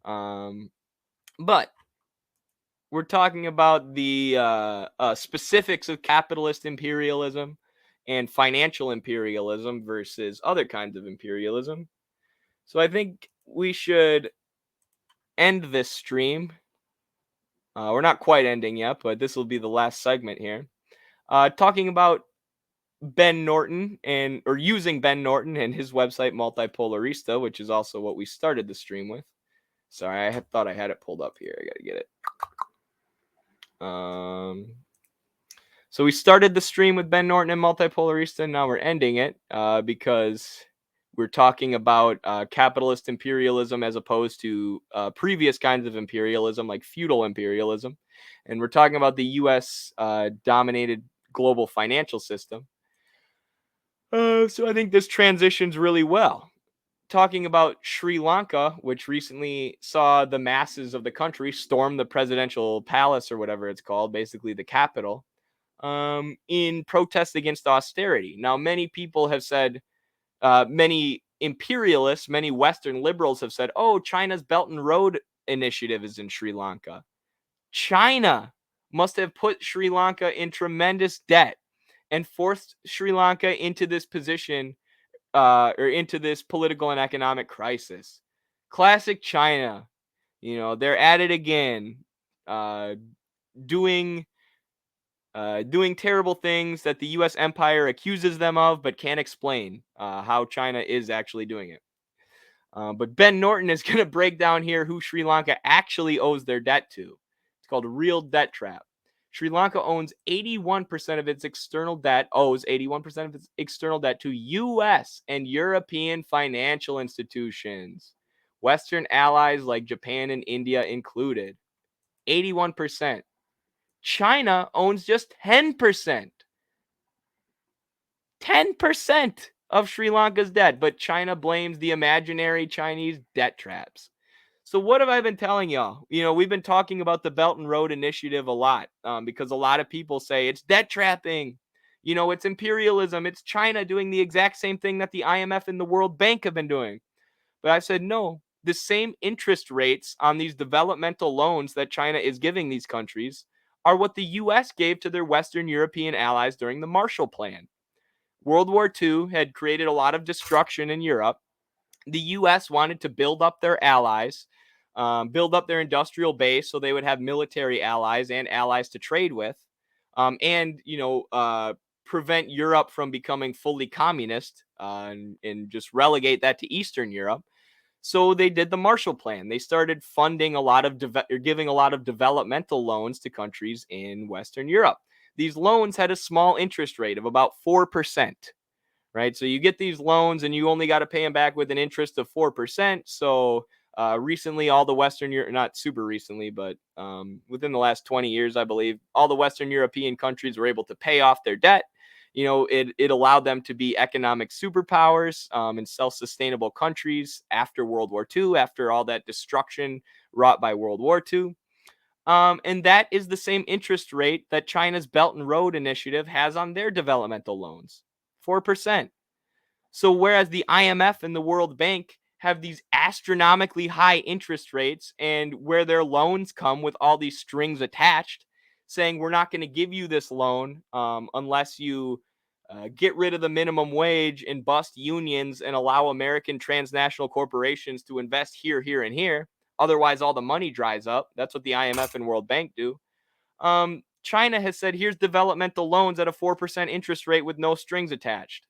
But we're talking about the specifics of capitalist imperialism and financial imperialism versus other kinds of imperialism. So I think we should end this stream. We're not quite ending yet, but this will be the last segment here. Talking about Ben Norton or using Ben Norton and his website Multipolarista, which is also what we started the stream with. Sorry, I thought I had it pulled up here. I gotta get it. So we started the stream with Ben Norton and Multipolarista, and now we're ending it because we're talking about capitalist imperialism as opposed to previous kinds of imperialism, like feudal imperialism. And we're talking about the U.S. Dominated global financial system. So I think this transitions really well. Talking about Sri Lanka, which recently saw the masses of the country storm the presidential palace or whatever it's called, basically the capital, in protest against austerity. Now, many people have said, many imperialists, many Western liberals have said, oh, China's Belt and Road Initiative is in Sri Lanka. China must have put Sri Lanka in tremendous debt and forced Sri Lanka into this position or into this political and economic crisis. Classic China. They're at it again, uh, doing doing terrible things that the U.S. empire accuses them of, but can't explain how China is actually doing it. But Ben Norton is going to break down here who Sri Lanka actually owes their debt to. It's called a real debt trap. Sri Lanka owes 81% of its external debt to U.S. and European financial institutions, Western allies like Japan and India included. 81%. China owns just 10%. 10% of Sri Lanka's debt, but China blames the imaginary Chinese debt traps. So what have I been telling y'all? We've been talking about the Belt and Road Initiative a lot because a lot of people say it's debt trapping. It's imperialism. It's China doing the exact same thing that the IMF and the World Bank have been doing. But I've said, no, the same interest rates on these developmental loans that China is giving these countries are what the U.S. gave to their Western European allies during the Marshall Plan. World War II had created a lot of destruction in Europe. The U.S. wanted to build up their allies, build up their industrial base so they would have military allies and allies to trade with, and prevent Europe from becoming fully communist and just relegate that to Eastern Europe. So they did the Marshall Plan. They started funding giving a lot of developmental loans to countries in Western Europe. These loans had a small interest rate of about 4%. Right? So you get these loans and you only got to pay them back with an interest of 4%. So recently, all the Western Europe, not super recently, but within the last 20 years, I believe, all the Western European countries were able to pay off their debt. It allowed them to be economic superpowers and self-sustainable countries after World War II, after all that destruction wrought by World War II. And that is the same interest rate that China's Belt and Road Initiative has on their developmental loans, 4%. So whereas the IMF and the World Bank have these astronomically high interest rates and where their loans come with all these strings attached, saying we're not going to give you this loan unless you get rid of the minimum wage and bust unions and allow American transnational corporations to invest here, here, and here. Otherwise, all the money dries up. That's what the IMF and World Bank do. China has said, here's developmental loans at a 4% interest rate with no strings attached.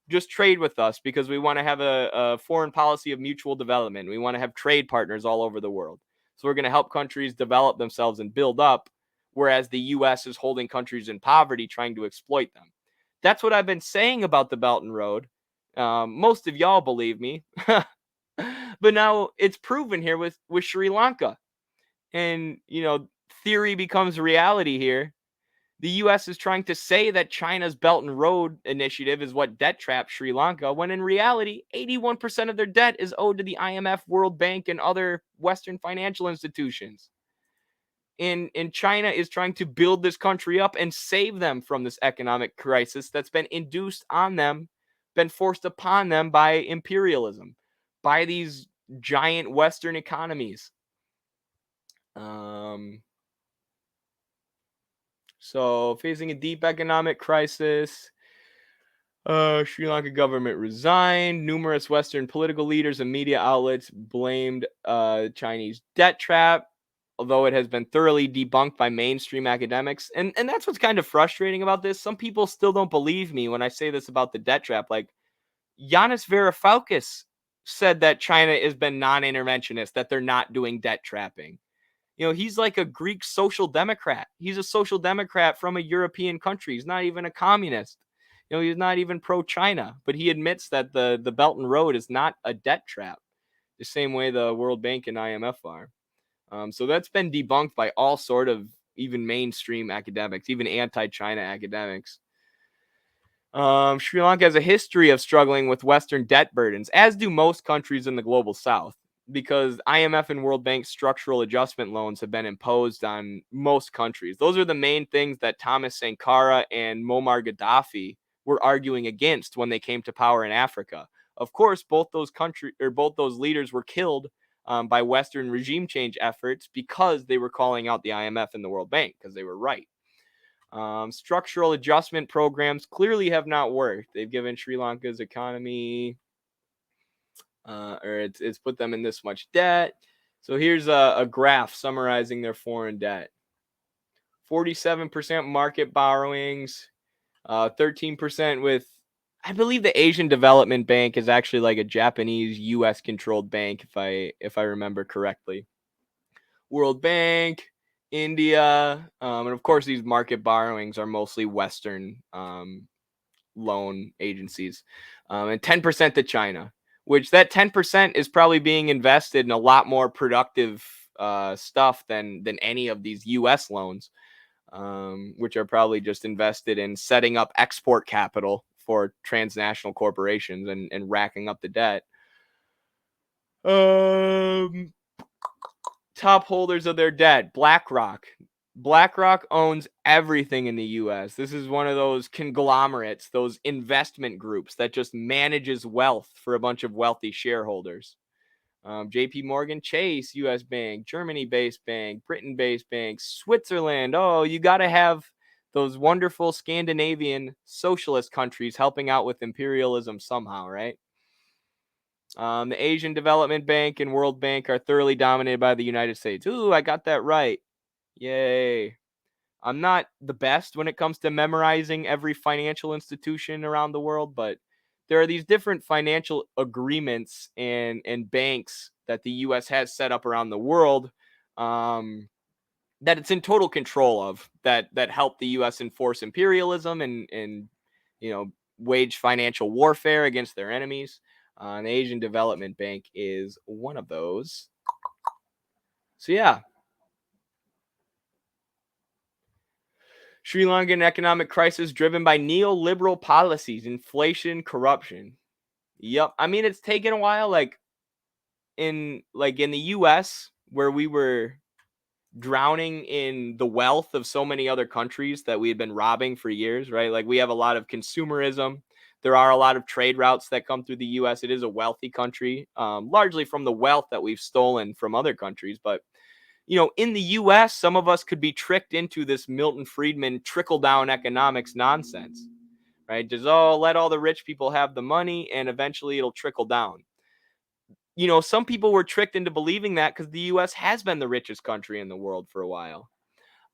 Just trade with us because we want to have a foreign policy of mutual development. We want to have trade partners all over the world. So we're going to help countries develop themselves and build up, whereas the U.S. is holding countries in poverty, trying to exploit them. That's what I've been saying about the Belt and Road. Most of y'all believe me. But now it's proven here with Sri Lanka. And, theory becomes reality here. The U.S. is trying to say that China's Belt and Road Initiative is what debt traps Sri Lanka, when in reality, 81% of their debt is owed to the IMF, World Bank, and other Western financial institutions. And China is trying to build this country up and save them from this economic crisis that's been induced on them, been forced upon them by imperialism, by these giant Western economies. Um, so facing a deep economic crisis, Sri Lanka government resigned. Numerous Western political leaders and media outlets blamed Chinese debt trap, although it has been thoroughly debunked by mainstream academics. And that's what's kind of frustrating about this. Some people still don't believe me when I say this about the debt trap. Like Yanis Varoufakis said that China has been non-interventionist, that they're not doing debt trapping. He's like a Greek social democrat. He's a social democrat from a European country. He's not even a communist. He's not even pro-China, but he admits that the Belt and Road is not a debt trap, the same way the World Bank and IMF are. So that's been debunked by all sort of even mainstream academics, even anti-China academics. Sri Lanka has a history of struggling with Western debt burdens, as do most countries in the global South, because IMF and World Bank structural adjustment loans have been imposed on most countries. Those are the main things that Thomas Sankara and Muammar Gaddafi were arguing against when they came to power in Africa. Of course, both those leaders were killed by Western regime change efforts because they were calling out the IMF and the World Bank because they were right. Structural adjustment programs clearly have not worked. They've given Sri Lanka's economy, or it's put them in this much debt. So here's a graph summarizing their foreign debt: 47% market borrowings, 13% with, I believe the Asian Development Bank is actually like a Japanese U.S. controlled bank, if I remember correctly. World Bank, India, and of course these market borrowings are mostly Western loan agencies, and 10% to China, which that 10% is probably being invested in a lot more productive stuff than any of these U.S. loans, which are probably just invested in setting up export capital for transnational corporations and racking up the debt. Top holders of their debt: BlackRock. BlackRock owns everything in the US. This is one of those conglomerates, those investment groups that just manages wealth for a bunch of wealthy shareholders. JP Morgan Chase, US Bank, Germany based bank, Britain based bank, Switzerland. Oh, you got to have those wonderful Scandinavian socialist countries helping out with imperialism somehow, right? The Asian Development Bank and World Bank are thoroughly dominated by the United States. Ooh, I got that right. Yay. I'm not the best when it comes to memorizing every financial institution around the world, but there are these different financial agreements and banks that the US has set up around the world, that it's in total control of, that help the US enforce imperialism and wage financial warfare against their enemies. The Asian Development Bank is one of those. So yeah, Sri Lankan economic crisis driven by neoliberal policies, inflation, corruption. Yep. I mean, it's taken a while. Like in the US, where we were drowning in the wealth of so many other countries that we had been robbing for years, right? Like we have a lot of consumerism. There are a lot of trade routes that come through the US. It is a wealthy country, largely from the wealth that we've stolen from other countries. But in the US, some of us could be tricked into this Milton Friedman trickle down economics nonsense, right? Just, let all the rich people have the money and eventually it'll trickle down. Some people were tricked into believing that because the US has been the richest country in the world for a while.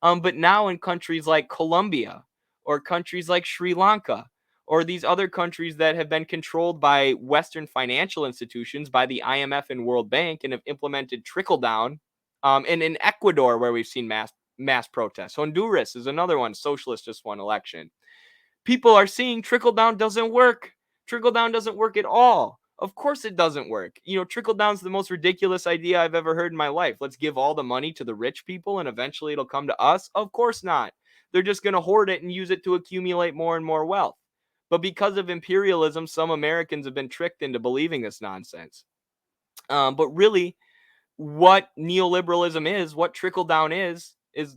But now in countries like Colombia or countries like Sri Lanka or these other countries that have been controlled by Western financial institutions, by the IMF and World Bank, and have implemented trickle down, and in Ecuador, where we've seen mass protests. Honduras is another one. Socialists just won election. People are seeing trickle down doesn't work. Trickle down doesn't work at all. Of course it doesn't work. Trickle down is the most ridiculous idea I've ever heard in my life. Let's give all the money to the rich people and eventually it'll come to us. Of course not. They're just going to hoard it and use it to accumulate more and more wealth. But because of imperialism, some Americans have been tricked into believing this nonsense. But really, what neoliberalism is, what trickle down is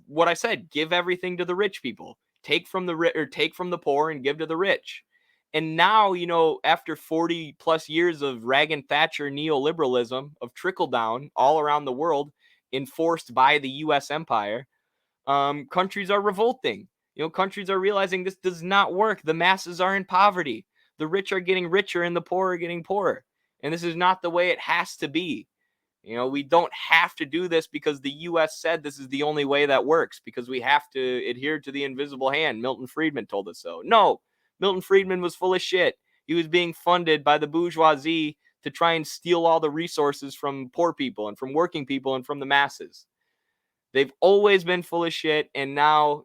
what I said: give everything to the rich people, take from the poor and give to the rich. And now, after 40 plus years of Reagan Thatcher neoliberalism, of trickle down all around the world, enforced by the US empire, countries are revolting. Countries are realizing this does not work. The masses are in poverty. The rich are getting richer and the poor are getting poorer. And this is not the way it has to be. We don't have to do this because the US said this is the only way that works, because we have to adhere to the invisible hand. Milton Friedman told us so. No, Milton Friedman was full of shit. He was being funded by the bourgeoisie to try and steal all the resources from poor people and from working people and from the masses. They've always been full of shit. And now,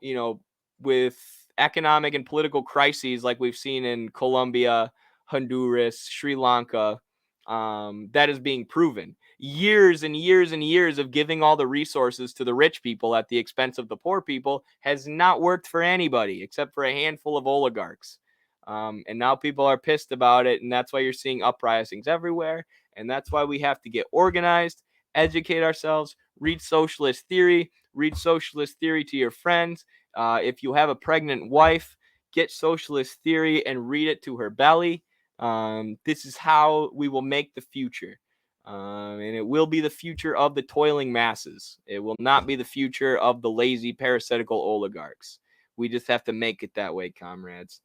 with economic and political crises like we've seen in Colombia, Honduras, Sri Lanka, that is being proven. Years and years and years of giving all the resources to the rich people at the expense of the poor people has not worked for anybody except for a handful of oligarchs. And now people are pissed about it. And that's why you're seeing uprisings everywhere. And that's why we have to get organized, educate ourselves, read socialist theory to your friends. If you have a pregnant wife, get socialist theory and read it to her belly. This is how we will make the future. And it will be the future of the toiling masses. It will not be the future of the lazy, parasitical oligarchs. We just have to make it that way, comrades.